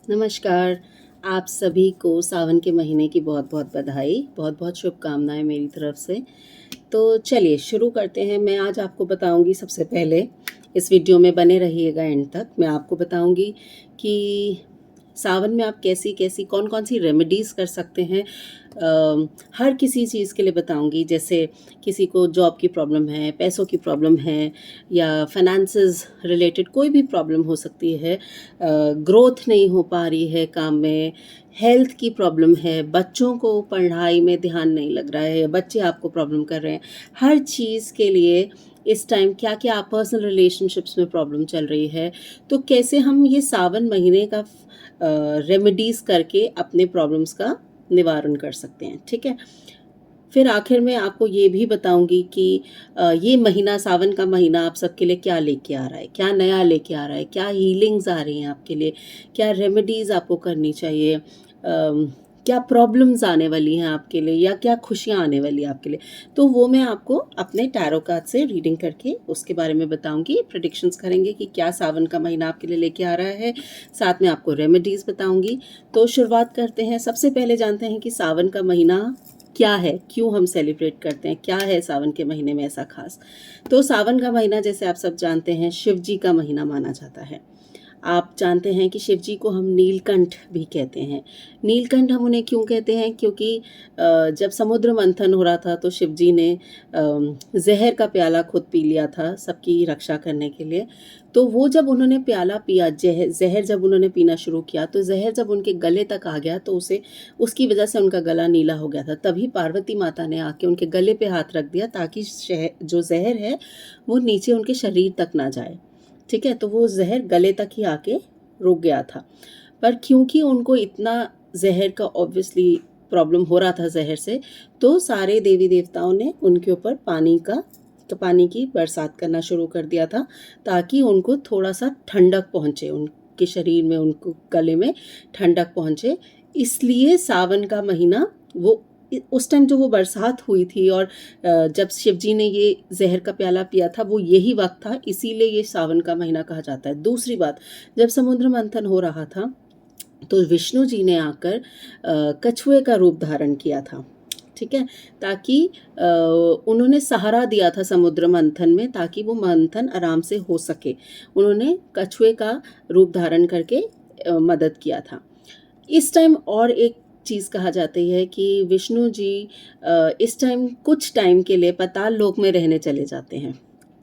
नमस्कार। आप सभी को सावन के महीने की बहुत बहुत बधाई, बहुत बहुत शुभकामनाएं मेरी तरफ से। तो चलिए शुरू करते हैं। मैं आज आपको बताऊंगी, सबसे पहले इस वीडियो में बने रहिएगा एंड तक। मैं आपको बताऊंगी कि सावन में आप कैसी कैसी कौन कौन सी रेमेडीज़ कर सकते हैं। हर किसी चीज़ के लिए बताऊंगी, जैसे किसी को जॉब की प्रॉब्लम है, पैसों की प्रॉब्लम है, या फाइनेंसेस रिलेटेड कोई भी प्रॉब्लम हो सकती है, ग्रोथ नहीं हो पा रही है काम में, हेल्थ की प्रॉब्लम है, बच्चों को पढ़ाई में ध्यान नहीं लग रहा है, बच्चे आपको प्रॉब्लम कर रहे हैं। हर चीज़ के लिए इस टाइम क्या क्या पर्सनल रिलेशनशिप्स में प्रॉब्लम चल रही है, तो कैसे हम ये सावन महीने का रेमेडीज़ करके अपने प्रॉब्लम्स का निवारण कर सकते हैं। ठीक है। फिर आखिर में आपको ये भी बताऊंगी कि ये महीना, सावन का महीना, आप सबके लिए क्या लेके आ रहा है, क्या नया लेके आ रहा है, क्या हीलिंग्स आ रही हैं आपके लिए, क्या रेमेडीज़ आपको करनी चाहिए, क्या प्रॉब्लम्स आने वाली हैं आपके लिए, या क्या खुशियाँ आने वाली हैं आपके लिए। तो वो मैं आपको अपने टैरो कार्ड से रीडिंग करके उसके बारे में बताऊंगी, प्रेडिक्शंस करेंगे कि क्या सावन का महीना आपके लिए लेके आ रहा है। साथ में आपको रेमेडीज़ बताऊंगी। तो शुरुआत करते हैं। सबसे पहले जानते हैं कि सावन का महीना क्या है, क्यों हम सेलिब्रेट करते हैं, क्या है सावन के महीने में ऐसा खास। तो सावन का महीना, जैसे आप सब जानते हैं, शिव जी का महीना माना जाता है। आप जानते हैं कि शिव जी को हम नीलकंठ भी कहते हैं। नीलकंठ हम उन्हें क्यों कहते हैं, क्योंकि जब समुद्र मंथन हो रहा था तो शिव जी ने जहर का प्याला खुद पी लिया था सबकी रक्षा करने के लिए। तो वो जब उन्होंने प्याला पिया, जहर जब उन्होंने पीना शुरू किया, तो जहर जब उनके गले तक आ गया तो उसकी वजह से उनका गला नीला हो गया था। तभी पार्वती माता ने आके उनके गले पे हाथ रख दिया, ताकि जो जहर है वो नीचे उनके शरीर तक ना जाए। ठीक है। तो वो जहर गले तक ही आके रुक गया था। पर क्योंकि उनको इतना जहर का ऑब्वियसली प्रॉब्लम हो रहा था जहर से, तो सारे देवी देवताओं ने उनके ऊपर पानी की बरसात करना शुरू कर दिया था, ताकि उनको थोड़ा सा ठंडक पहुँचे, उनके शरीर में, उनको गले में ठंडक पहुँचे। इसलिए सावन का महीना, वो उस टाइम जो वो बरसात हुई थी और जब शिव जी ने ये जहर का प्याला पिया था, वो यही वक्त था, इसीलिए ये सावन का महीना कहा जाता है। दूसरी बात, जब समुद्र मंथन हो रहा था तो विष्णु जी ने आकर कछुए का रूप धारण किया था। ठीक है। ताकि उन्होंने सहारा दिया था समुद्र मंथन में, ताकि वो मंथन आराम से हो सके। उन्होंने कछुए का रूप धारण करके मदद किया था। इस टाइम और एक चीज़ कहा जाती है कि विष्णु जी इस टाइम कुछ टाइम के लिए पाताल लोक में रहने चले जाते हैं।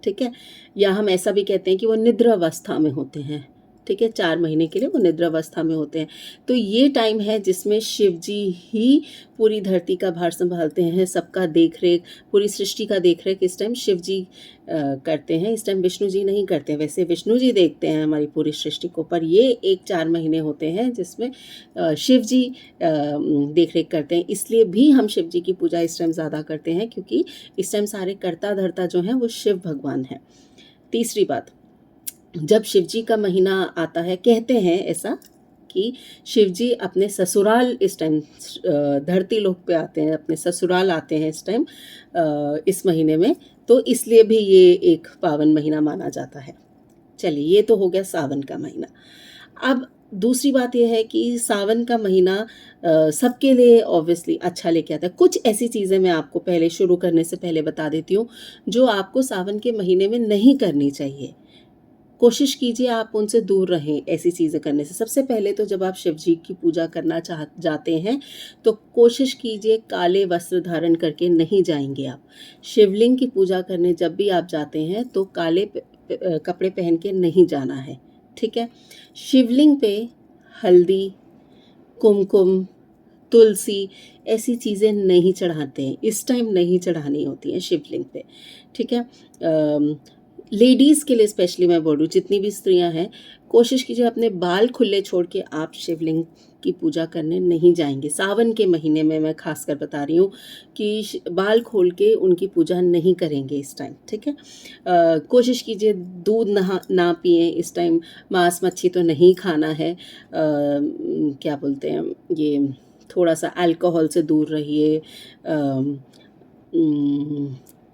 ठीक है। या हम ऐसा भी कहते हैं कि वो निद्रा अवस्था में होते हैं। ठीक है। 4 महीने के लिए वो निद्रा अवस्था में होते हैं। तो ये टाइम है जिसमें शिव जी ही पूरी धरती का भार संभालते हैं, सबका देख रेख, पूरी सृष्टि का देख रेख इस टाइम शिव जी करते हैं। इस टाइम विष्णु जी नहीं करते हैं। वैसे विष्णु जी देखते हैं हमारी पूरी सृष्टि को, पर ये एक 4 महीने होते हैं जिसमें शिव जी देख रेख करते हैं। इसलिए भी हम शिव जी की पूजा इस टाइम ज़्यादा करते हैं, क्योंकि इस टाइम सारे कर्ता धर्ता जो हैं वो शिव भगवान हैं। तीसरी बात, जब शिव जी का महीना आता है, कहते हैं ऐसा कि शिव जी अपने ससुराल इस टाइम धरती लोक पे आते हैं, अपने ससुराल आते हैं इस टाइम, इस महीने में। तो इसलिए भी ये एक पावन महीना माना जाता है। चलिए, ये तो हो गया सावन का महीना। अब दूसरी बात यह है कि सावन का महीना सबके लिए ऑब्वियसली अच्छा लेके आता है। कुछ ऐसी चीज़ें मैं आपको पहले शुरू करने से पहले बता देती हूँ, जो आपको सावन के महीने में नहीं करनी चाहिए। कोशिश कीजिए आप उनसे दूर रहें ऐसी चीज़ें करने से। सबसे पहले तो जब आप शिव जी की पूजा करना जाते हैं, तो कोशिश कीजिए काले वस्त्र धारण करके नहीं जाएंगे आप। शिवलिंग की पूजा करने जब भी आप जाते हैं तो काले कपड़े पहन के नहीं जाना है। ठीक है। शिवलिंग पे हल्दी, कुमकुम, तुलसी, ऐसी चीज़ें नहीं चढ़ाते हैं। इस टाइम नहीं चढ़ानी होती हैं शिवलिंग पे। ठीक है। लेडीज़ के लिए स्पेशली मैं बोलूँ, जितनी भी स्त्रियां हैं, कोशिश कीजिए अपने बाल खुले छोड़ के आप शिवलिंग की पूजा करने नहीं जाएंगे। सावन के महीने में मैं खासकर बता रही हूँ कि बाल खोल के उनकी पूजा नहीं करेंगे इस टाइम। ठीक है। कोशिश कीजिए दूध ना पिएं इस टाइम। मांस मच्छी तो नहीं खाना है। क्या बोलते हैं ये, थोड़ा सा अल्कोहल से दूर रहिए।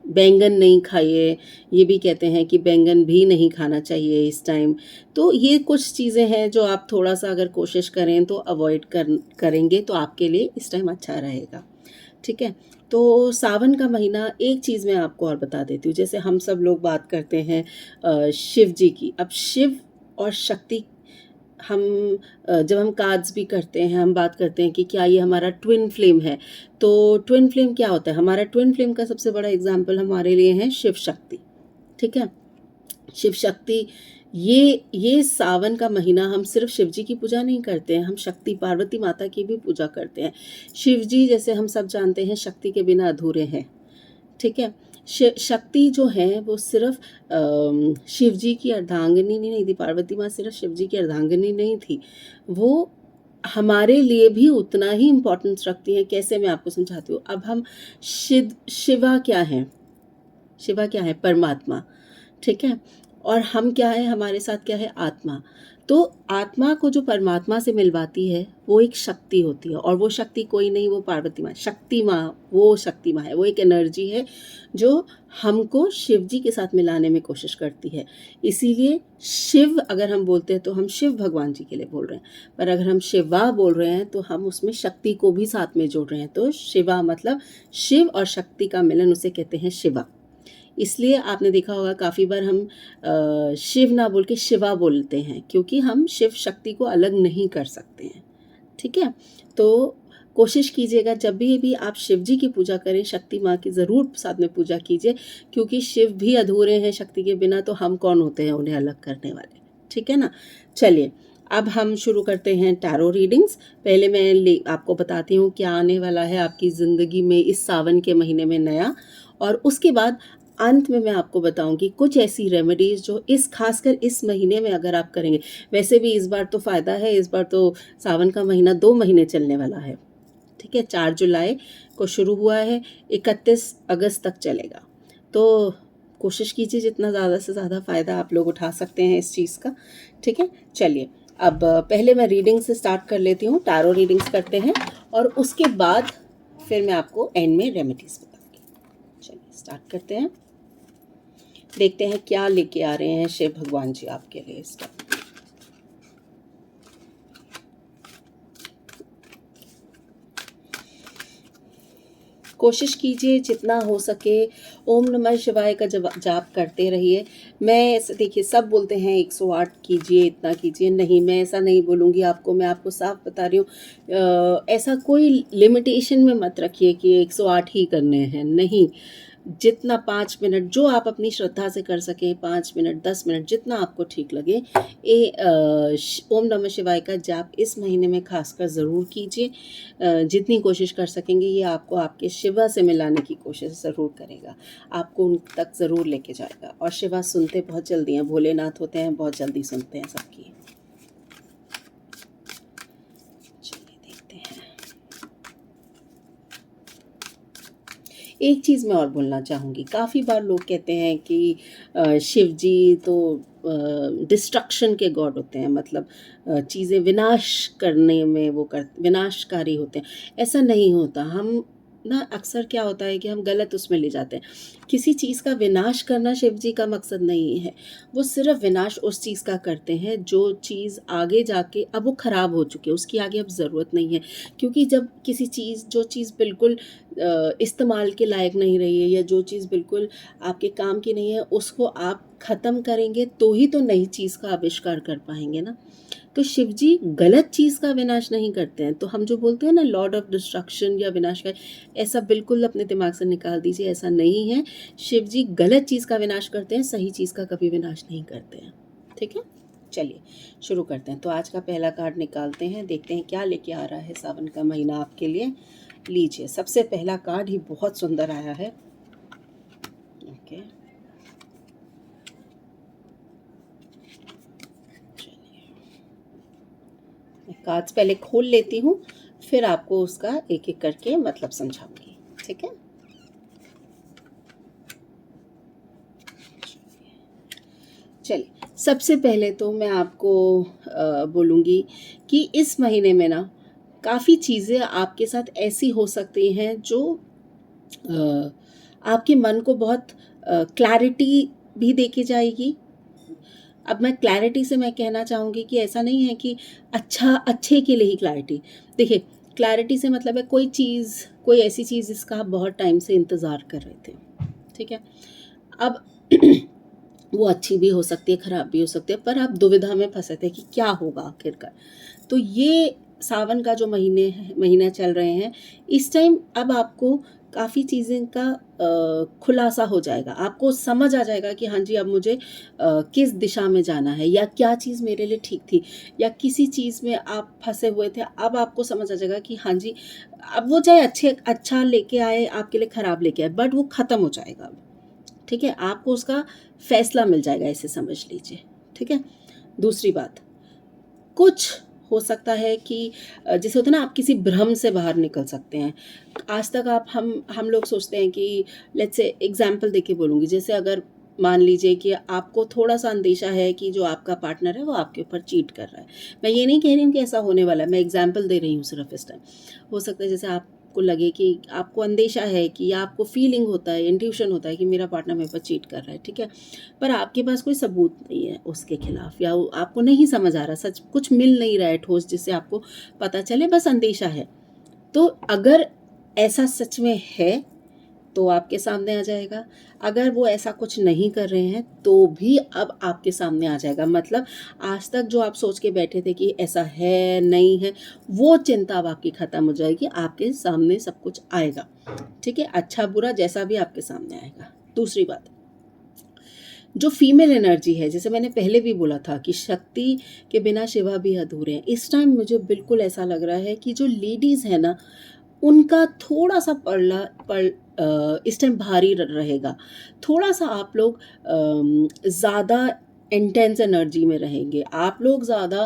बैंगन नहीं खाइए, ये भी कहते हैं कि बैंगन भी नहीं खाना चाहिए इस टाइम। तो ये कुछ चीज़ें हैं जो आप थोड़ा-सा अगर कोशिश करें तो अवॉइड करेंगे तो आपके लिए इस टाइम अच्छा रहेगा, ठीक है? तो सावन का महीना एक चीज़ मैं आपको और बता देती हूँ, जैसे हम सब लोग बात करते हैं शिव जी की। अब शिव और शक्ति हम जब हम कार्ड्स भी करते हैं, हम बात करते हैं कि क्या ये हमारा ट्विन फ्लेम है। तो ट्विन फ्लेम क्या होता है? हमारा ट्विन फ्लेम का सबसे बड़ा एग्जाम्पल हमारे लिए है शिव शक्ति, ठीक है? शिव शक्ति, ये सावन का महीना हम सिर्फ शिव जी की पूजा नहीं करते हैं, हम शक्ति पार्वती माता की भी पूजा करते हैं। शिव जी, जैसे हम सब जानते हैं, शक्ति के बिना अधूरे हैं, ठीक है? शक्ति जो है वो सिर्फ शिव जी की अर्धांगिनी नहीं थी, पार्वती माँ सिर्फ शिव जी की अर्धांगिनी नहीं थी, वो हमारे लिए भी उतना ही इम्पोर्टेंस रखती हैं। कैसे, मैं आपको समझाती हूँ। अब हम शिवा क्या है? शिवा क्या है? परमात्मा, ठीक है? और हम क्या है? हमारे साथ क्या है? आत्मा। तो आत्मा को जो परमात्मा से मिलवाती है वो एक शक्ति होती है, और वो शक्ति कोई नहीं, वो पार्वती माँ, शक्ति माँ, वो शक्ति माँ है, वो एक एनर्जी है जो हमको शिव जी के साथ मिलाने में कोशिश करती है। इसीलिए शिव अगर हम बोलते हैं तो हम शिव भगवान जी के लिए बोल रहे हैं, पर अगर हम शिवा बोल रहे हैं तो हम उसमें शक्ति को भी साथ में जोड़ रहे हैं। तो शिवा मतलब शिव और शक्ति का मिलन, उसे कहते हैं शिवा। इसलिए आपने देखा होगा काफ़ी बार हम शिव ना बोल के शिवा बोलते हैं, क्योंकि हम शिव शक्ति को अलग नहीं कर सकते हैं, ठीक है? तो कोशिश कीजिएगा जब भी आप शिव जी की पूजा करें, शक्ति माँ की ज़रूर साथ में पूजा कीजिए, क्योंकि शिव भी अधूरे हैं शक्ति के बिना, तो हम कौन होते हैं उन्हें अलग करने वाले, ठीक है ना? चलिए, अब हम शुरू करते हैं टैरो रीडिंग्स। पहले मैं आपको बताती हूँ क्या आने वाला है आपकी ज़िंदगी में इस सावन के महीने में नया, और उसके बाद अंत में मैं आपको बताऊंगी कुछ ऐसी रेमेडीज़ जो खासकर इस महीने में अगर आप करेंगे। वैसे भी इस बार तो फ़ायदा है, इस बार तो सावन का महीना 2 महीने चलने वाला है, ठीक है? 4 जुलाई को शुरू हुआ है, 31 अगस्त तक चलेगा। तो कोशिश कीजिए जितना ज़्यादा से ज़्यादा फ़ायदा आप लोग उठा सकते हैं इस चीज़ का, ठीक है? चलिए, अब पहले मैं रीडिंग से स्टार्ट कर लेती हूँ, टैरो रीडिंग्स करते हैं, और उसके बाद फिर मैं आपको एंड में रेमेडीज़ बताऊँगी। चलिए स्टार्ट करते हैं, देखते हैं क्या लेके आ रहे हैं शिव भगवान जी आपके लिए इस टाइम। कोशिश कीजिए जितना हो सके ओम नमः शिवाय का जाप करते रहिए। मैं देखिए सब बोलते हैं 108 कीजिए, इतना कीजिए, नहीं, मैं ऐसा नहीं बोलूँगी आपको, मैं आपको साफ बता रही हूँ। ऐसा कोई लिमिटेशन में मत रखिए कि 108 ही करने हैं, नहीं। जितना 5 मिनट जो आप अपनी श्रद्धा से कर सकें, 5 मिनट 10 मिनट जितना आपको ठीक लगे, ओम नमः शिवाय का जाप इस महीने में खासकर ज़रूर कीजिए। जितनी कोशिश कर सकेंगे ये आपको आपके शिवा से मिलाने की कोशिश ज़रूर करेगा, आपको उन तक ज़रूर लेके जाएगा। और शिवा सुनते बहुत जल्दी हैं, भोलेनाथ होते हैं, बहुत जल्दी सुनते हैं सबकी। चलिए देखते हैं। एक चीज़ मैं और बोलना चाहूँगी, काफ़ी बार लोग कहते हैं कि शिव जी तो डिस्ट्रक्शन के गॉड होते हैं, मतलब चीज़ें विनाश करने में वो विनाशकारी होते हैं। ऐसा नहीं होता। हम ना अक्सर क्या होता है कि हम गलत उसमें ले जाते हैं। किसी चीज़ का विनाश करना शिव जी का मकसद नहीं है, वो सिर्फ विनाश उस चीज़ का करते हैं जो चीज़ आगे जाके अब वो ख़राब हो चुकी है, उसकी आगे अब ज़रूरत नहीं है। क्योंकि जब किसी चीज़ जो चीज़ बिल्कुल इस्तेमाल के लायक नहीं रही है, या जो चीज़ बिल्कुल आपके काम की नहीं है, उसको आप ख़त्म करेंगे तो ही तो नई चीज़ का आविष्कार कर पाएंगे ना। तो शिव जी गलत चीज़ का विनाश नहीं करते हैं। तो हम जो बोलते हैं ना लॉर्ड ऑफ डिस्ट्रक्शन या विनाशकारी, ऐसा बिल्कुल अपने दिमाग से निकाल दीजिए, ऐसा नहीं है। शिव जी गलत चीज़ का विनाश करते हैं, सही चीज़ का कभी विनाश नहीं करते हैं, ठीक है? चलिए शुरू करते हैं। तो आज का पहला कार्ड निकालते हैं, देखते हैं क्या लेके आ रहा है सावन का महीना आपके लिए। लीजिए, सबसे पहला कार्ड ही बहुत सुंदर आया है। ओके, मैं कार्ड्स पहले खोल लेती हूँ, फिर आपको उसका एक एक करके मतलब समझाऊंगी, ठीक है? चलिए, सबसे पहले तो मैं आपको बोलूँगी कि इस महीने में ना काफ़ी चीज़ें आपके साथ ऐसी हो सकती हैं जो आपके मन को बहुत क्लैरिटी भी दे के जाएगी। अब मैं क्लैरिटी से मैं कहना चाहूँगी कि ऐसा नहीं है कि अच्छे के लिए ही क्लैरिटी। देखिए, क्लैरिटी से मतलब है कोई चीज़, कोई ऐसी चीज़ जिसका आप बहुत टाइम से इंतज़ार कर रहे थे, ठीक है? अब वो अच्छी भी हो सकती है, ख़राब भी हो सकती है, पर आप दुविधा में फँसे थे कि क्या होगा आखिरकार। तो ये सावन का जो महीना चल रहे हैं, इस टाइम अब आपको काफ़ी चीज़ें का खुलासा हो जाएगा। आपको समझ आ जाएगा कि हाँ जी, अब मुझे किस दिशा में जाना है, या क्या चीज़ मेरे लिए ठीक थी, या किसी चीज़ में आप फँसे हुए थे, अब आपको समझ आ जाएगा कि हाँ जी, अब वो चाहे अच्छा लेके आए, आपके लिए ख़राब लेके आए, बट वो ख़त्म हो जाएगा अब। ठीक है? आपको उसका फ़ैसला मिल जाएगा, ऐसे समझ लीजिए, ठीक है? दूसरी बात, कुछ हो सकता है कि जैसे होता है ना, आप किसी भ्रम से बाहर निकल सकते हैं। आज तक आप हम लोग सोचते हैं कि लेट्स से एग्ज़ाम्पल देके बोलूँगी, जैसे अगर मान लीजिए कि आपको थोड़ा-सा अंदेशा है कि जो आपका पार्टनर है वो आपके ऊपर चीट कर रहा है। मैं ये नहीं कह रही हूँ कि ऐसा होने वाला है, मैं एग्ज़ाम्पल दे रही हूँ सिर्फ़ इस टाइम। हो सकता है जैसे आपको लगे कि आपको अंदेशा है, कि या आपको फ़ीलिंग होता है, इंट्यूशन होता है कि मेरा पार्टनर मेरे ऊपर चीट कर रहा है, ठीक है? पर आपके पास कोई सबूत नहीं है उसके खिलाफ, या आपको नहीं समझ आ रहा, सच कुछ मिल नहीं रहा है ठोस जिससे आपको पता चले, बस अंदेशा है। तो अगर ऐसा सच में है तो आपके सामने आ जाएगा। अगर वो ऐसा कुछ नहीं कर रहे हैं तो भी अब आपके सामने आ जाएगा। मतलब आज तक जो आप सोच के बैठे थे कि ऐसा है, नहीं है, वो चिंता अब आपकी ख़त्म हो जाएगी, आपके सामने सब कुछ आएगा। ठीक है? अच्छा बुरा जैसा भी आपके सामने आएगा। दूसरी बात, जो फीमेल एनर्जी है, जैसे मैंने पहले भी बोला था कि शक्ति के बिना शिवा भी अधूरे हैं। इस टाइम मुझे बिल्कुल ऐसा लग रहा है कि जो लेडीज़ है ना, उनका थोड़ा-सा इस टाइम भारी रहेगा। थोड़ा-सा आप लोग ज़्यादा इंटेंस एनर्जी में रहेंगे। आप लोग ज़्यादा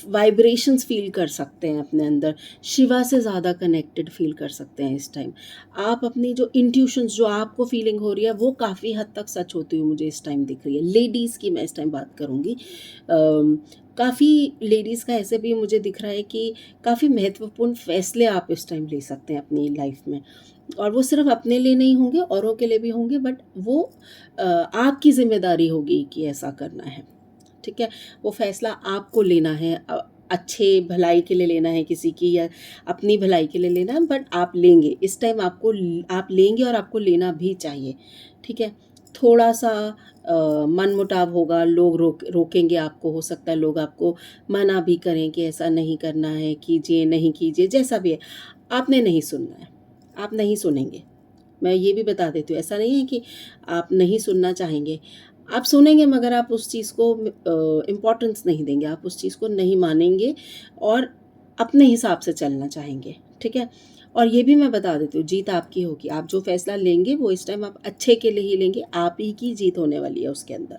वाइब्रेशंस फ़ील कर सकते हैं अपने अंदर। शिवा से ज़्यादा कनेक्टेड फ़ील कर सकते हैं इस टाइम। आप अपनी जो इंट्यूशंस, जो आपको फ़ीलिंग हो रही है, वो काफ़ी हद तक सच होती हुई मुझे इस टाइम दिख रही है। लेडीज़ की मैं इस टाइम बात करूँगी। काफ़ी लेडीज़ का ऐसे भी मुझे दिख रहा है कि काफ़ी महत्वपूर्ण फ़ैसले आप इस टाइम ले सकते हैं अपनी लाइफ़ में, और वो सिर्फ़ अपने लिए नहीं होंगे, औरों के लिए भी होंगे, बट वो आपकी ज़िम्मेदारी होगी कि ऐसा करना है, ठीक है? वो फ़ैसला आपको लेना है, अच्छे भलाई के लिए लेना है किसी की, या अपनी भलाई के लिए लेना है, बट आप लेंगे। इस टाइम आप लेंगे और आपको लेना भी चाहिए, ठीक है? थोड़ा-सा मनमुटाव होगा, लोग रोकेंगे आपको, हो सकता है लोग आपको मना भी करें कि ऐसा नहीं करना है, कीजिए, नहीं कीजिए, जैसा भी है। आपने नहीं सुनना है, आप नहीं सुनेंगे। मैं ये भी बता देती हूँ, ऐसा नहीं है कि आप नहीं सुनना चाहेंगे, आप सुनेंगे, मगर आप उस चीज़ को इम्पोर्टेंस नहीं देंगे, आप उस चीज़ को नहीं मानेंगे और अपने हिसाब से चलना चाहेंगे, ठीक है? और ये भी मैं बता देती हूँ, जीत आपकी होगी। आप जो फ़ैसला लेंगे वो इस टाइम आप अच्छे के लिए ही लेंगे, आप ही की जीत होने वाली है उसके अंदर।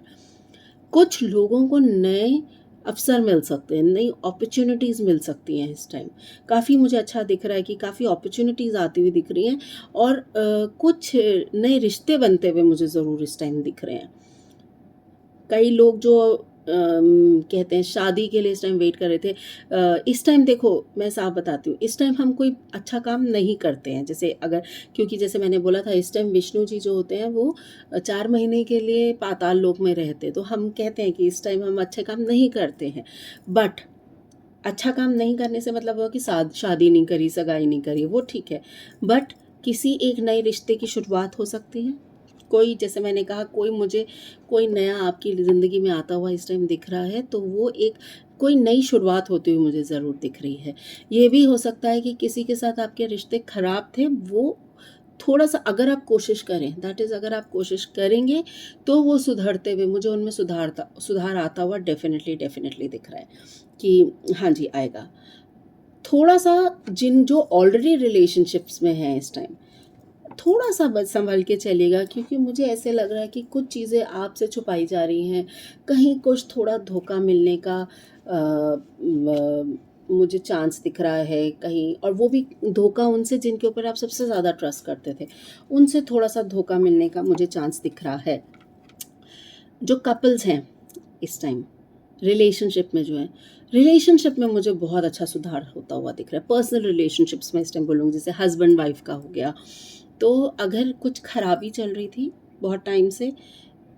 कुछ लोगों को नए अवसर मिल सकते हैं, नई अपॉर्च्युनिटीज़ मिल सकती हैं इस टाइम। काफ़ी मुझे अच्छा दिख रहा है कि काफ़ी अपॉर्च्युनिटीज़ आती हुई दिख रही हैं, और कुछ नए रिश्ते बनते हुए मुझे ज़रूर इस टाइम दिख रहे हैं। कई लोग जो कहते हैं शादी के लिए इस टाइम वेट कर रहे थे, इस टाइम देखो मैं साफ बताती हूँ, इस टाइम हम कोई अच्छा काम नहीं करते हैं। जैसे अगर, क्योंकि जैसे मैंने बोला था, इस टाइम विष्णु जी जो होते हैं वो 4 महीने के लिए पाताल लोक में रहते हैं, तो हम कहते हैं कि इस टाइम हम अच्छे काम नहीं करते हैं। बट अच्छा काम नहीं करने से मतलब वो कि शादी नहीं करी, सगाई नहीं करी, वो ठीक है। बट किसी एक नए रिश्ते की शुरुआत हो सकती है। कोई, जैसे मैंने कहा, कोई नया आपकी ज़िंदगी में आता हुआ इस टाइम दिख रहा है, तो वो एक कोई नई शुरुआत होती हुई मुझे ज़रूर दिख रही है। ये भी हो सकता है कि किसी के साथ आपके रिश्ते ख़राब थे, वो थोड़ा-सा, अगर आप कोशिश करें, दैट इज़ अगर आप कोशिश करेंगे, तो वो सुधरते हुए, मुझे उनमें सुधार आता हुआ डेफ़िनेटली दिख रहा है कि हाँ जी, आएगा। थोड़ा-सा जो ऑलरेडी रिलेशनशिप्स में हैं इस टाइम, थोड़ा-सा बस सँभल के चलिएगा, क्योंकि मुझे ऐसे लग रहा है कि कुछ चीज़ें आपसे छुपाई जा रही हैं। कहीं कुछ थोड़ा धोखा मिलने का मुझे चांस दिख रहा है कहीं, और वो भी धोखा उनसे जिनके ऊपर आप सबसे ज़्यादा ट्रस्ट करते थे, उनसे थोड़ा-सा धोखा मिलने का मुझे चांस दिख रहा है। जो कपल्स हैं इस टाइम रिलेशनशिप में जो है, रिलेशनशिप में मुझे बहुत अच्छा सुधार होता हुआ दिख रहा है। पर्सनल रिलेशनशिप्स में इस टाइम बोलूँगी, जैसे हस्बैंड वाइफ का हो गया, तो अगर कुछ खराबी चल रही थी बहुत टाइम से,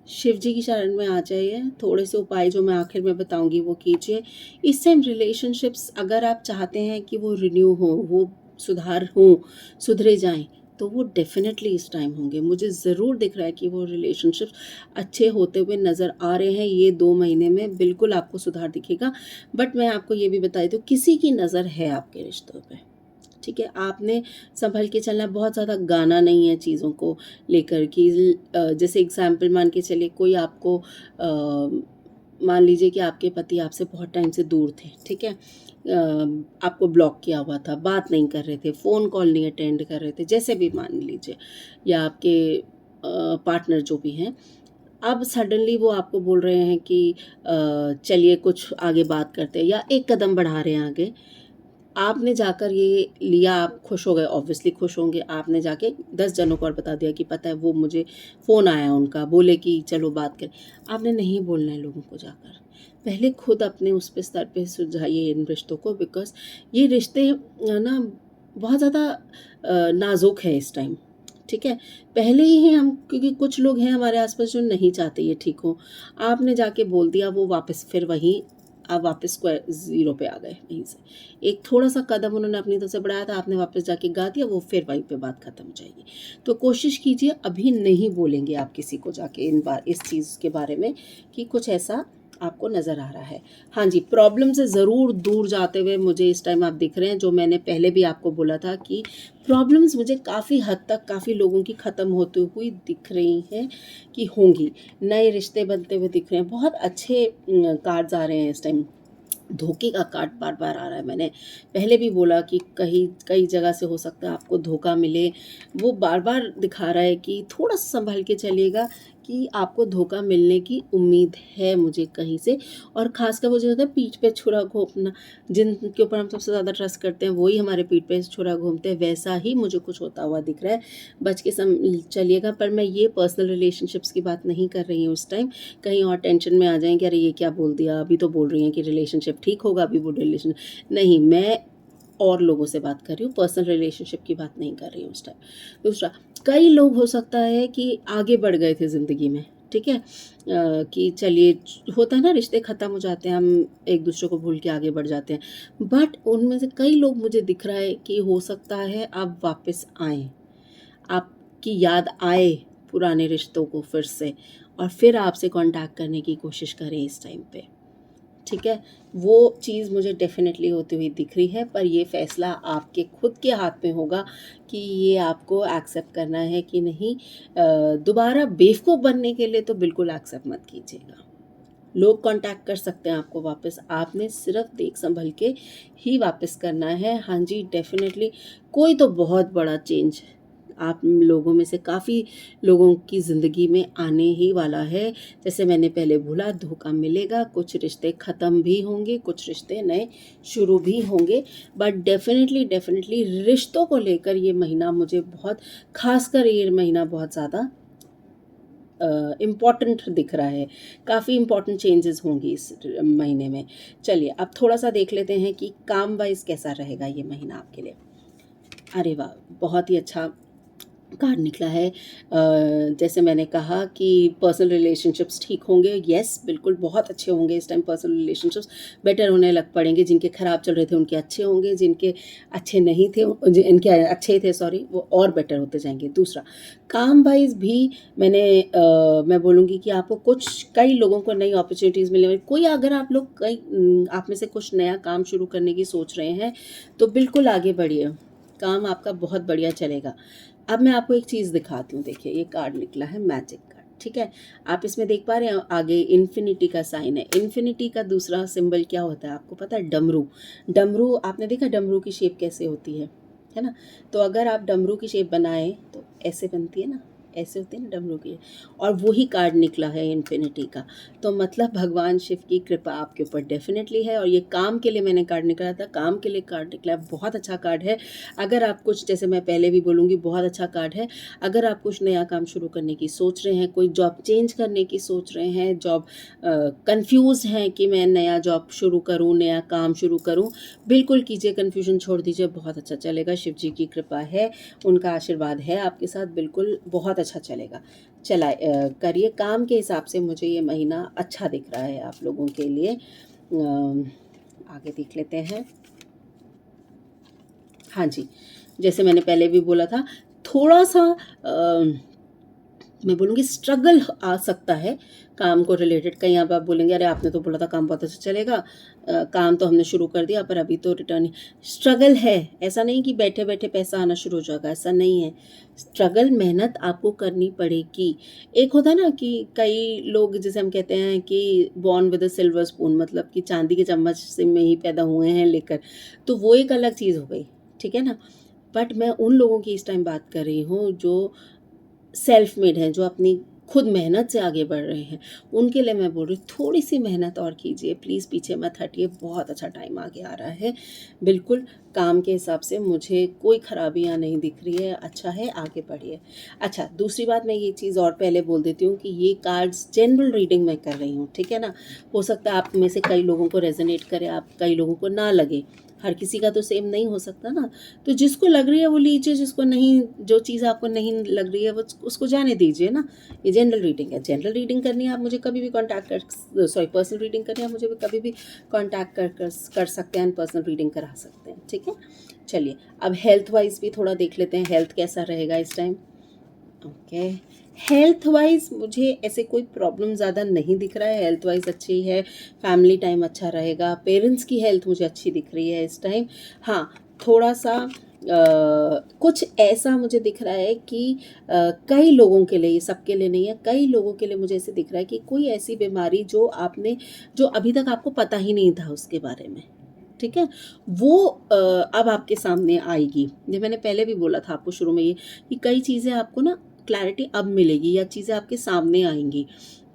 शिव जी की शरण में आ जाइए। थोड़े से उपाय जो मैं आखिर में बताऊंगी वो कीजिए। इस टाइम रिलेशनशिप्स अगर आप चाहते हैं कि वो रिन्यू हो, वो सुधार हो, सुधरे जाएं, तो वो डेफिनेटली इस टाइम होंगे। मुझे ज़रूर दिख रहा है कि वो रिलेशनशिप्स अच्छे होते हुए नज़र आ रहे हैं। ये 2 महीने में बिल्कुल आपको सुधार दिखेगा। बट मैं आपको ये भी बता दूँ, किसी की नज़र है आपके रिश्तों पे, ठीक है। आपने संभल के चलना है, बहुत ज़्यादा गाना नहीं है चीज़ों को लेकर कि जैसे एग्जाम्पल मान के चलिए, कोई आपको मान लीजिए कि आपके पति आपसे बहुत टाइम से दूर थे, ठीक है। आपको ब्लॉक किया हुआ था, बात नहीं कर रहे थे, फ़ोन कॉल नहीं अटेंड कर रहे थे, जैसे भी मान लीजिए, या आपके पार्टनर जो भी हैं, अब सडनली वो आपको बोल रहे हैं कि चलिए कुछ आगे बात करते हैं, या एक कदम बढ़ा रहे हैं आगे। आपने जाकर ये लिया, आप खुश हो गए, ऑब्वियसली खुश होंगे। आपने जाके 10 जनों को और बता दिया कि पता है वो मुझे फ़ोन आया उनका, बोले कि चलो बात करें। आपने नहीं बोलना है लोगों को जाकर, पहले खुद अपने उस पे स्तर पे सुलझाइए इन रिश्तों को। बिकॉज़ ये रिश्ते ना बहुत ज़्यादा नाज़ुक है इस टाइम, ठीक है। पहले ही हम, क्योंकि कुछ लोग हैं हमारे आसपास जो नहीं चाहते ये ठीक हो। आपने जाके बोल दिया, वो वापस फिर वहीं, आप वापस स्क्वायर ज़ीरो पे आ गए वहीं से। एक थोड़ा-सा कदम उन्होंने अपनी तरफ से बढ़ाया था, आपने वापस जाके गा दिया, वो फिर वहीं पे बात ख़त्म हो जाएगी। तो कोशिश कीजिए, अभी नहीं बोलेंगे आप किसी को जाके इस चीज़ के बारे में कि कुछ ऐसा आपको नज़र आ रहा है। हाँ जी, प्रॉब्लम से ज़रूर दूर जाते हुए मुझे इस टाइम आप दिख रहे हैं, जो मैंने पहले भी आपको बोला था कि प्रॉब्लम्स मुझे काफ़ी हद तक काफ़ी लोगों की ख़त्म होती हुई दिख रही हैं कि होंगी। नए रिश्ते बनते हुए दिख रहे हैं। बहुत अच्छे कार्ड्स आ रहे हैं इस टाइम। धोखे का कार्ड बार बार आ रहा है। मैंने पहले भी बोला कि कहीं कई जगह से हो सकता है आपको धोखा मिले। वो बार बार दिखा रहा है कि थोड़ा सा संभल के चलिएगा कि आपको धोखा मिलने की उम्मीद है मुझे कहीं से। और ख़ासकर वो जो होता है पीठ पे छुरा घोंपना, जिनके ऊपर हम सबसे ज़्यादा ट्रस्ट करते हैं वही हमारे पीठ पे छुरा घूमते हैं, वैसा ही मुझे कुछ होता हुआ दिख रहा है। बच के चलिएगा। पर मैं ये पर्सनल रिलेशनशिप्स की बात नहीं कर रही हूँ इस टाइम। कहीं और टेंशन में आ जाएँ कि अरे ये क्या बोल दिया, अभी तो बोल रही हैं कि रिलेशनशिप ठीक होगा, अभी वो रिलेशन नहीं। मैं और लोगों से बात कर रही हूँ, पर्सनल रिलेशनशिप की बात नहीं कर रही हूँ उस टाइम। दूसरा, कई लोग हो सकता है कि आगे बढ़ गए थे ज़िंदगी में, ठीक है। कि चलिए, होता है ना, रिश्ते ख़त्म हो जाते हैं, हम एक दूसरे को भूल के आगे बढ़ जाते हैं। बट उनमें से कई लोग मुझे दिख रहा है कि हो सकता है आप वापस आएँ, आपकी याद आए पुराने रिश्तों को फिर से, और फिर आपसे कांटेक्ट करने की कोशिश करें इस टाइम पे, ठीक है। वो चीज़ मुझे डेफिनेटली होती हुई दिख रही है। पर ये फ़ैसला आपके खुद के हाथ में होगा कि ये आपको एक्सेप्ट करना है कि नहीं। दोबारा बेवकूफ़ बनने के लिए तो बिल्कुल एक्सेप्ट मत कीजिएगा। लोग कांटेक्ट कर सकते हैं आपको वापस, आपने सिर्फ देख संभल के ही वापस करना है। हाँ जी, डेफिनेटली कोई तो बहुत बड़ा चेंज आप लोगों में से काफ़ी लोगों की ज़िंदगी में आने ही वाला है। जैसे मैंने पहले बोला, धोखा मिलेगा, कुछ रिश्ते ख़त्म भी होंगे, कुछ रिश्ते नए शुरू भी होंगे। बट डेफिनेटली रिश्तों को लेकर ये महीना मुझे बहुत, खासकर ये महीना बहुत ज़्यादा इम्पॉर्टेंट दिख रहा है। काफ़ी इम्पॉर्टेंट चेंजेस होंगी इस महीने में। चलिए अब थोड़ा सा देख लेते हैं कि काम वाइज कैसा रहेगा ये महीना आपके लिए। अरे वाह! बहुत ही अच्छा कार्ड निकला है। जैसे मैंने कहा कि पर्सनल रिलेशनशिप्स ठीक होंगे। येस, बिल्कुल बहुत अच्छे होंगे इस टाइम। पर्सनल रिलेशनशिप्स बेटर होने लग पड़ेंगे। जिनके ख़राब चल रहे थे उनके अच्छे होंगे, जिनके अच्छे नहीं थे, जिनके अच्छे थे सॉरी, वो और बेटर होते जाएंगे। दूसरा, काम वाइज भी मैं बोलूँगी कि आपको कई लोगों को नई अपॉर्चुनिटीज़ मिलने वाली। कोई अगर आप लोग आप में से कुछ नया काम शुरू करने की सोच रहे हैं तो बिल्कुल आगे बढ़िए, काम आपका बहुत बढ़िया चलेगा। अब मैं आपको एक चीज़ दिखाती हूँ। देखिए, ये कार्ड निकला है मैजिक कार्ड, ठीक है। आप इसमें देख पा रहे हैं आगे इन्फिनिटी का साइन है। इन्फिनिटी का दूसरा सिंबल क्या होता है आपको पता है? डमरू। डमरू आपने देखा डमरू की शेप कैसे होती है ना। तो अगर आप डमरू की शेप बनाएं तो ऐसे बनती है ना, ऐसे होते हैं ना डमरू के, और वही कार्ड निकला है इन्फिनिटी का। तो मतलब भगवान शिव की कृपा आपके ऊपर डेफिनेटली है। और ये काम के लिए मैंने कार्ड निकाला था, काम के लिए कार्ड निकला है, बहुत अच्छा कार्ड है। अगर आप कुछ, जैसे मैं पहले भी बोलूँगी, बहुत अच्छा कार्ड है। अगर आप कुछ नया काम शुरू करने की सोच रहे हैं, कोई जॉब चेंज करने की सोच रहे हैं, जॉब कंफ्यूज हैं कि मैं नया जॉब शुरू करूं, नया काम शुरू करूं, बिल्कुल कीजिए, कन्फ्यूजन छोड़ दीजिए, बहुत अच्छा चलेगा। शिव जी की कृपा है, उनका आशीर्वाद है आपके साथ, बिल्कुल बहुत अच्छा चलेगा। करिए। काम के हिसाब से मुझे ये महीना अच्छा दिख रहा है आप लोगों के लिए। आगे देख लेते हैं। हाँ जी, जैसे मैंने पहले भी बोला था, थोड़ा सा मैं बोलूँगी स्ट्रगल आ सकता है काम को रिलेटेड। कहीं आप बोलेंगे अरे आपने तो बोला था काम बहुत अच्छा चलेगा, काम तो हमने शुरू कर दिया पर अभी तो रिटर्न। स्ट्रगल है, ऐसा नहीं कि बैठे बैठे पैसा आना शुरू हो जाएगा, ऐसा नहीं है। स्ट्रगल, मेहनत आपको करनी पड़ेगी। एक होता है ना कि कई लोग, जैसे हम कहते हैं कि born with a silver spoon, मतलब कि चांदी के चम्मच से में ही पैदा हुए हैं लेकर, तो वो एक अलग चीज़ हो गई, ठीक है ना। बट मैं उन लोगों की इस टाइम बात कर रही हूँ जो सेल्फ मेड हैं, जो अपनी खुद मेहनत से आगे बढ़ रहे हैं। उनके लिए मैं बोल रही हूँ थोड़ी सी मेहनत और कीजिए प्लीज़, पीछे मत हटिए, बहुत अच्छा टाइम आगे आ रहा है। बिल्कुल काम के हिसाब से मुझे कोई खराबियाँ नहीं दिख रही है, अच्छा है, आगे बढ़िए। अच्छा, दूसरी बात मैं ये चीज़ और पहले बोल देती हूँ कि ये कार्ड्स जनरल रीडिंग मैं कर रही हूँ, ठीक है ना। हो सकता है आप में से कई लोगों को रेजोनेट करे, आप कई लोगों को ना लगे, हर किसी का तो सेम नहीं हो सकता ना। तो जिसको लग रही है वो लीजिए, जिसको नहीं, जो चीज़ आपको नहीं लग रही है वो उसको जाने दीजिए ना। ये जनरल रीडिंग है, जनरल रीडिंग करनी है आप मुझे कभी भी कांटेक्ट पर्सनल रीडिंग करनी है आप मुझे भी कभी भी कांटेक्ट कर सकते हैं, पर्सनल रीडिंग करा सकते हैं, ठीक है। चलिए अब हेल्थ वाइज भी थोड़ा देख लेते हैं, हेल्थ कैसा रहेगा इस टाइम। ओके, हेल्थ वाइज मुझे ऐसे कोई प्रॉब्लम ज़्यादा नहीं दिख रहा है, हेल्थ वाइज अच्छी है, फैमिली टाइम अच्छा रहेगा, पेरेंट्स की हेल्थ मुझे अच्छी दिख रही है इस टाइम। हाँ, थोड़ा सा कुछ ऐसा मुझे दिख रहा है कि कई लोगों के लिए, ये सबके लिए नहीं है, कई लोगों के लिए मुझे ऐसे दिख रहा है कि कोई ऐसी बीमारी जो अभी तक आपको पता ही नहीं था उसके बारे में, ठीक है, वो अब आपके सामने आएगी। ये मैंने पहले भी बोला था आपको शुरू में, ये कि कई चीज़ें आपको ना क्लैरिटी अब मिलेगी, या चीज़ें आपके सामने आएंगी।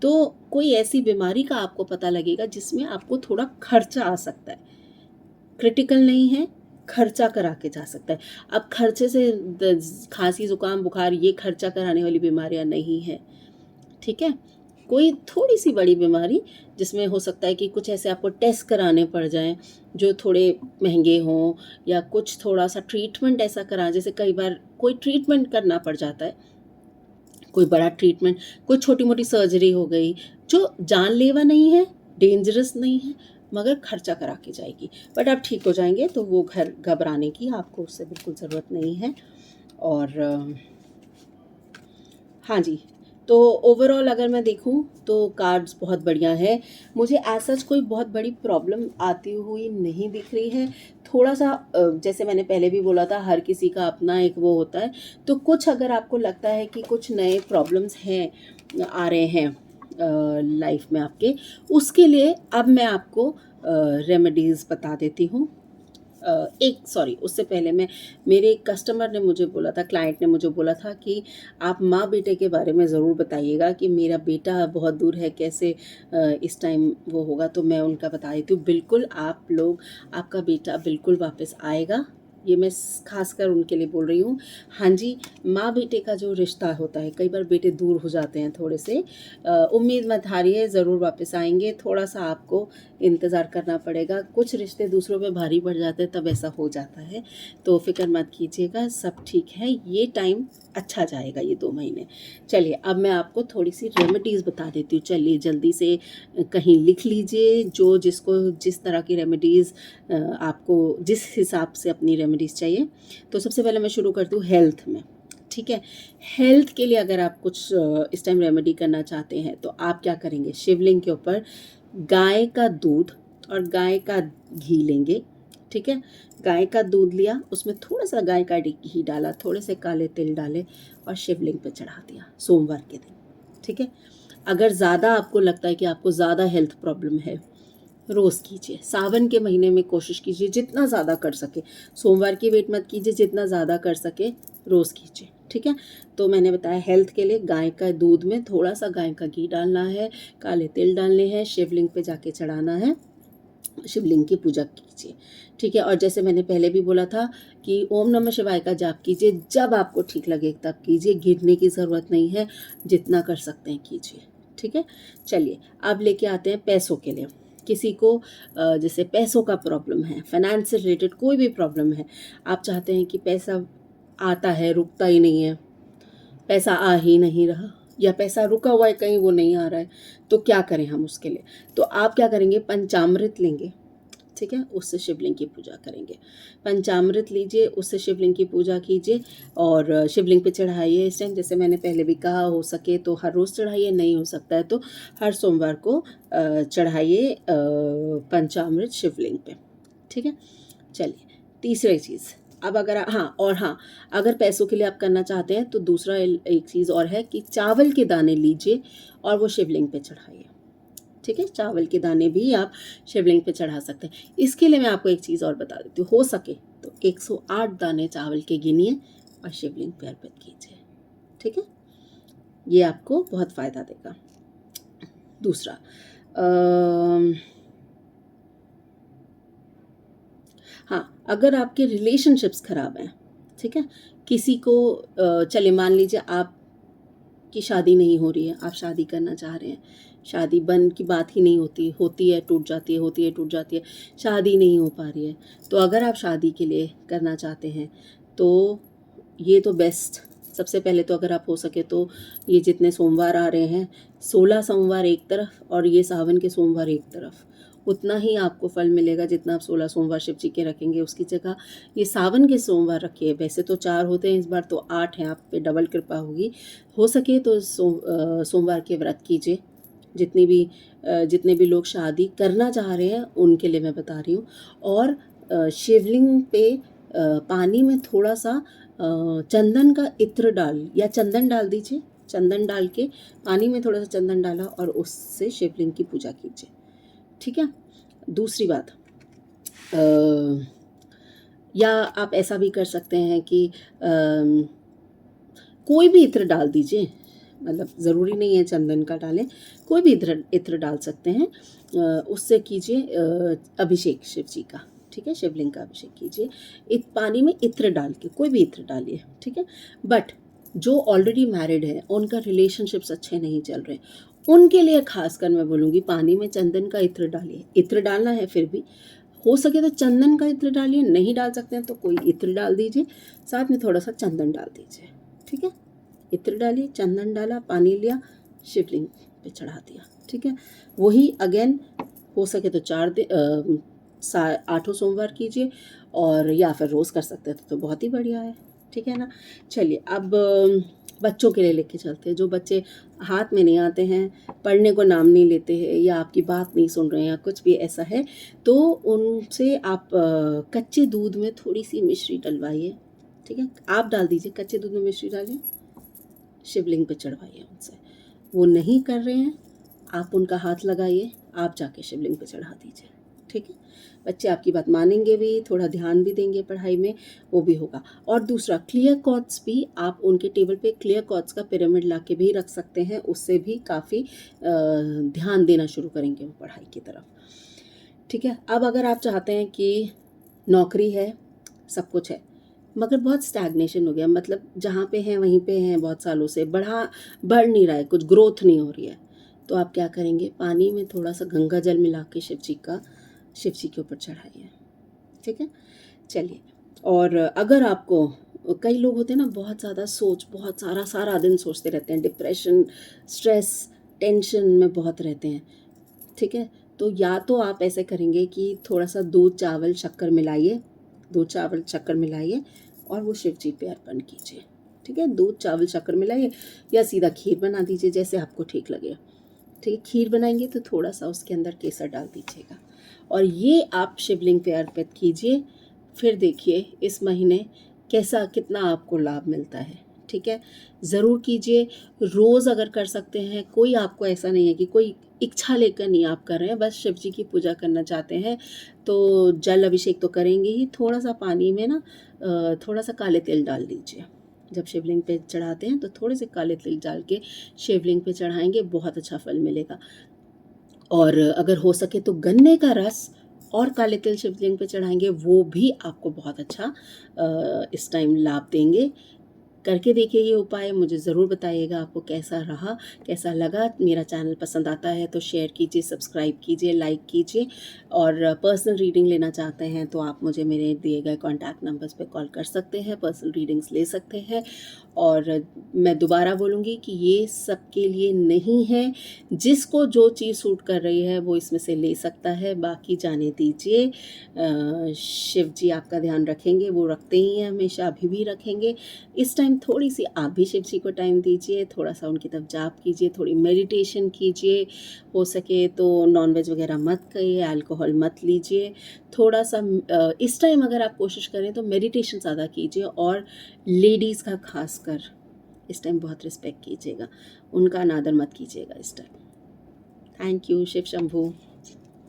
तो कोई ऐसी बीमारी का आपको पता लगेगा जिसमें आपको थोड़ा खर्चा आ सकता है, क्रिटिकल नहीं है, खर्चा करा के जा सकता है। अब खर्चे से खांसी जुकाम बुखार ये खर्चा कराने वाली बीमारियां नहीं है, ठीक है। कोई थोड़ी सी बड़ी बीमारी जिसमें हो सकता है कि कुछ ऐसे आपको टेस्ट कराने पड़ जाएं जो थोड़े महंगे हों, या कुछ थोड़ा सा ट्रीटमेंट ऐसा करा, जैसे कई बार कोई ट्रीटमेंट करना पड़ जाता है, कोई बड़ा ट्रीटमेंट, कोई छोटी मोटी सर्जरी हो गई जो जानलेवा नहीं है, डेंजरस नहीं है, मगर खर्चा करा के जाएगी। बट आप ठीक हो जाएंगे, तो वो घर घबराने की आपको उससे बिल्कुल ज़रूरत नहीं है। और हाँ जी, तो ओवरऑल अगर मैं देखूं तो कार्ड्स बहुत बढ़िया है, मुझे ऐसा कोई बहुत बड़ी प्रॉब्लम आती हुई नहीं दिख रही है। थोड़ा सा जैसे मैंने पहले भी बोला था, हर किसी का अपना एक वो होता है। तो कुछ अगर आपको लगता है कि कुछ नए प्रॉब्लम्स हैं, आ रहे हैं लाइफ में आपके, उसके लिए अब मैं आपको रेमेडीज़ बता देती हूँ। उससे पहले मेरे एक कस्टमर ने मुझे बोला था, क्लाइंट ने मुझे बोला था कि आप माँ बेटे के बारे में ज़रूर बताइएगा कि मेरा बेटा बहुत दूर है, कैसे इस टाइम वो होगा। तो मैं उनका बता देती हूँ, बिल्कुल आपका बेटा बिल्कुल वापस आएगा, ये मैं खासकर उनके लिए बोल रही हूँ। हाँ जी, माँ बेटे का जो रिश्ता होता है, कई बार बेटे दूर हो जाते हैं थोड़े से, उम्मीद मत हारिए, ज़रूर वापस आएंगे। थोड़ा सा आपको इंतज़ार करना पड़ेगा, कुछ रिश्ते दूसरों पे भारी पड़ जाते हैं, तब ऐसा हो जाता है, तो फिक्र मत कीजिएगा, सब ठीक है, ये टाइम अच्छा जाएगा, ये 2 महीने। चलिए अब मैं आपको थोड़ी सी रेमेडीज़ बता देती हूँ, चलिए जल्दी से कहीं लिख लीजिए, जो जिसको जिस तरह की रेमेडीज़ आपको जिस हिसाब से अपनी रेमेडीज़ चाहिए। तो सबसे पहले मैं शुरू करती हूँ हेल्थ में, ठीक है। हेल्थ के लिए अगर आप कुछ इस टाइम रेमेडी करना चाहते हैं तो आप क्या करेंगे, शिवलिंग के ऊपर गाय का दूध और गाय का घी लेंगे, ठीक है। गाय का दूध लिया, उसमें थोड़ा सा गाय का घी डाला, थोड़े से काले तिल डाले और शिवलिंग पे चढ़ा दिया सोमवार के दिन, ठीक है। अगर ज़्यादा आपको लगता है कि आपको ज़्यादा हेल्थ प्रॉब्लम है, रोज़ कीजिए, सावन के महीने में कोशिश कीजिए जितना ज़्यादा कर सके, सोमवार की वेट मत कीजिए, जितना ज़्यादा कर सके रोज़ कीजिए, ठीक है। तो मैंने बताया हेल्थ के लिए गाय का दूध में थोड़ा सा गाय का घी डालना है, काले तिल डालने हैं, शिवलिंग पे जाके चढ़ाना है, शिवलिंग की पूजा कीजिए, ठीक है। और जैसे मैंने पहले भी बोला था कि ओम नमः शिवाय का जाप कीजिए, जब आपको ठीक लगे तब कीजिए, गिरने की ज़रूरत नहीं है, जितना कर सकते हैं कीजिए, ठीक है। चलिए अब लेके आते हैं पैसों के लिए। किसी को जैसे पैसों का प्रॉब्लम है, फाइनेंस से रिलेटेड कोई भी प्रॉब्लम है, आप चाहते हैं कि पैसा आता है रुकता ही नहीं है, पैसा आ ही नहीं रहा, या पैसा रुका हुआ है कहीं वो नहीं आ रहा है, तो क्या करें हम उसके लिए। तो आप क्या करेंगे, पंचामृत लेंगे, ठीक है, उससे शिवलिंग की पूजा करेंगे। पंचामृत लीजिए, उससे शिवलिंग की पूजा कीजिए और शिवलिंग पे चढ़ाइए। इस टाइम जैसे मैंने पहले भी कहा, हो सके तो हर रोज़ चढ़ाइए, नहीं हो सकता है तो हर सोमवार को चढ़ाइए पंचामृत शिवलिंग पे, ठीक है। चलिए तीसरी चीज़, अब अगर हाँ, अगर पैसों के लिए आप करना चाहते हैं तो दूसरा एक चीज़ और है कि चावल के दाने लीजिए और वो शिवलिंग पे चढ़ाइए, ठीक है। चावल के दाने भी आप शिवलिंग पे चढ़ा सकते हैं। इसके लिए मैं आपको एक चीज़ और बता देती हूँ, हो सके तो 108 दाने चावल के गिनिए और शिवलिंग पे अर्पित कीजिए, ठीक है। ये आपको बहुत फ़ायदा देगा। दूसरा हाँ, अगर आपके रिलेशनशिप्स ख़राब हैं, ठीक है, किसी को चलिए मान लीजिए आपकी शादी नहीं हो रही है, आप शादी करना चाह रहे हैं, शादी बन की बात ही नहीं होती, होती है टूट जाती है, होती है टूट जाती है, शादी नहीं हो पा रही है, तो अगर आप शादी के लिए करना चाहते हैं तो ये तो बेस्ट, सबसे पहले तो अगर आप हो सके तो ये जितने सोमवार आ रहे हैं, 16 सोमवार एक तरफ और ये सावन के सोमवार एक तरफ, उतना ही आपको फल मिलेगा जितना आप 16 सोमवार शिव जी के रखेंगे। उसकी जगह ये सावन के सोमवार रखिए, वैसे तो 4 होते हैं, इस बार तो 8 हैं, आप पे डबल कृपा होगी। हो सके तो सोमवार के व्रत कीजिए, जितने भी लोग शादी करना चाह रहे हैं उनके लिए मैं बता रही हूँ। और शिवलिंग पे पानी में थोड़ा सा चंदन का इत्र या चंदन डाल दीजिए, चंदन डाल के पानी में थोड़ा सा चंदन डाला और उससे शिवलिंग की पूजा कीजिए, ठीक है। दूसरी बात, या आप ऐसा भी कर सकते हैं कि कोई भी इत्र डाल दीजिए, मतलब ज़रूरी नहीं है चंदन का डालें, कोई भी इत्र डाल सकते हैं, उससे कीजिए अभिषेक शिव जी का, ठीक है, शिवलिंग का अभिषेक कीजिए, पानी में इत्र डाल के, कोई भी इत्र डालिए, ठीक है। बट जो ऑलरेडी मैरिड है, उनका रिलेशनशिप्स अच्छे नहीं चल रहे, उनके लिए खासकर मैं बोलूँगी पानी में चंदन का इत्र डालिए, इत्र डालना है, फिर भी हो सके तो चंदन का इत्र डालिए, नहीं डाल सकते हैं तो कोई इत्र डाल दीजिए, साथ में थोड़ा सा चंदन डाल दीजिए, ठीक है। इत्र डालिए, चंदन डाला, पानी लिया, शिवलिंग पे चढ़ा दिया, ठीक है। वही अगेन हो सके तो 8 सोमवार कीजिए, और या फिर रोज़ कर सकते हैं तो बहुत ही बढ़िया है, ठीक है ना। चलिए अब बच्चों के लिए लेके चलते हैं। जो बच्चे हाथ में नहीं आते हैं, पढ़ने को नाम नहीं लेते हैं, या आपकी बात नहीं सुन रहे हैं, या कुछ भी ऐसा है, तो उनसे आप कच्चे दूध में थोड़ी सी मिश्री डलवाइए, ठीक है। आप डाल दीजिए, कच्चे दूध में मिश्री डालिए, शिवलिंग पे चढ़वाइए उनसे। वो नहीं कर रहे हैं, आप उनका हाथ लगाइए, आप जाके शिवलिंग पे चढ़ा दीजिए, ठीक है। बच्चे आपकी बात मानेंगे भी, थोड़ा ध्यान भी देंगे पढ़ाई में, वो भी होगा। और दूसरा, क्लियर कॉर्ड्स भी आप उनके टेबल पे क्लियर कॉर्ड्स का पिरामिड ला के भी रख सकते हैं, उससे भी काफ़ी ध्यान देना शुरू करेंगे वो पढ़ाई की तरफ, ठीक है। अब अगर आप चाहते हैं कि नौकरी है, सब कुछ है, मगर बहुत स्टैग्नेशन हो गया, मतलब जहाँ पे हैं वहीं पे हैं बहुत सालों से, बढ़ नहीं रहा है, कुछ ग्रोथ नहीं हो रही है, तो आप क्या करेंगे, पानी में थोड़ा सा गंगा जल मिला के शिव जी के ऊपर चढ़ाइए, ठीक है। चलिए, और अगर आपको, कई लोग होते हैं ना बहुत ज़्यादा बहुत सारा दिन सोचते रहते हैं, डिप्रेशन, स्ट्रेस, टेंशन में बहुत रहते हैं, ठीक है। तो या तो आप ऐसे करेंगे कि थोड़ा सा दूध चावल शक्कर मिलाइए और वो शिव जी पे अर्पण कीजिए, ठीक है। दूध चावल शक्कर मिलाइए, या सीधा खीर बना दीजिए, जैसे आपको ठीक लगे, ठीक है। खीर बनाएंगे तो थोड़ा सा उसके अंदर केसर डाल दीजिएगा, और ये आप शिवलिंग पे अर्पित कीजिए। फिर देखिए इस महीने कितना आपको लाभ मिलता है, ठीक है। ज़रूर कीजिए, रोज़ अगर कर सकते हैं, कोई आपको ऐसा नहीं है कि कोई इच्छा लेकर नहीं आप कर रहे हैं, बस शिव जी की पूजा करना चाहते हैं तो जल अभिषेक तो करेंगे ही, थोड़ा सा पानी में ना थोड़ा सा काले तिल डाल दीजिए, जब शिवलिंग पे चढ़ाते हैं तो थोड़े से काले तिल डाल के शिवलिंग पे चढ़ाएंगे, बहुत अच्छा फल मिलेगा। और अगर हो सके तो गन्ने का रस और काले तिल शिवलिंग पे चढ़ाएंगे, वो भी आपको बहुत अच्छा इस टाइम लाभ देंगे। करके देखिए ये उपाय, मुझे ज़रूर बताइएगा आपको कैसा रहा, कैसा लगा। मेरा चैनल पसंद आता है तो शेयर कीजिए, सब्सक्राइब कीजिए, लाइक कीजिए। और पर्सनल रीडिंग लेना चाहते हैं तो आप मुझे मेरे दिए गए कॉन्टैक्ट नंबर्स पे कॉल कर सकते हैं, पर्सनल रीडिंग्स ले सकते हैं। और मैं दोबारा बोलूँगी कि ये सबके लिए नहीं है, जिसको जो चीज़ सूट कर रही है वो इसमें से ले सकता है, बाकी जाने दीजिए। शिव जी आपका ध्यान रखेंगे, वो रखते ही हैं हमेशा, अभी भी रखेंगे। इस टाइम थोड़ी सी आप भी शिव जी को टाइम दीजिए, थोड़ा सा उनकी तरफ जाप कीजिए, थोड़ी मेडिटेशन कीजिए। हो सके तो नॉनवेज वगैरह मत खाइए, अल्कोहल मत लीजिए। थोड़ा सा इस टाइम अगर आप कोशिश करें तो मेडिटेशन ज़्यादा कीजिए, और लेडीज़ का खासकर इस टाइम बहुत रिस्पेक्ट कीजिएगा, उनका अनादर मत कीजिएगा इस time. Thank you. Shiv Shambhu.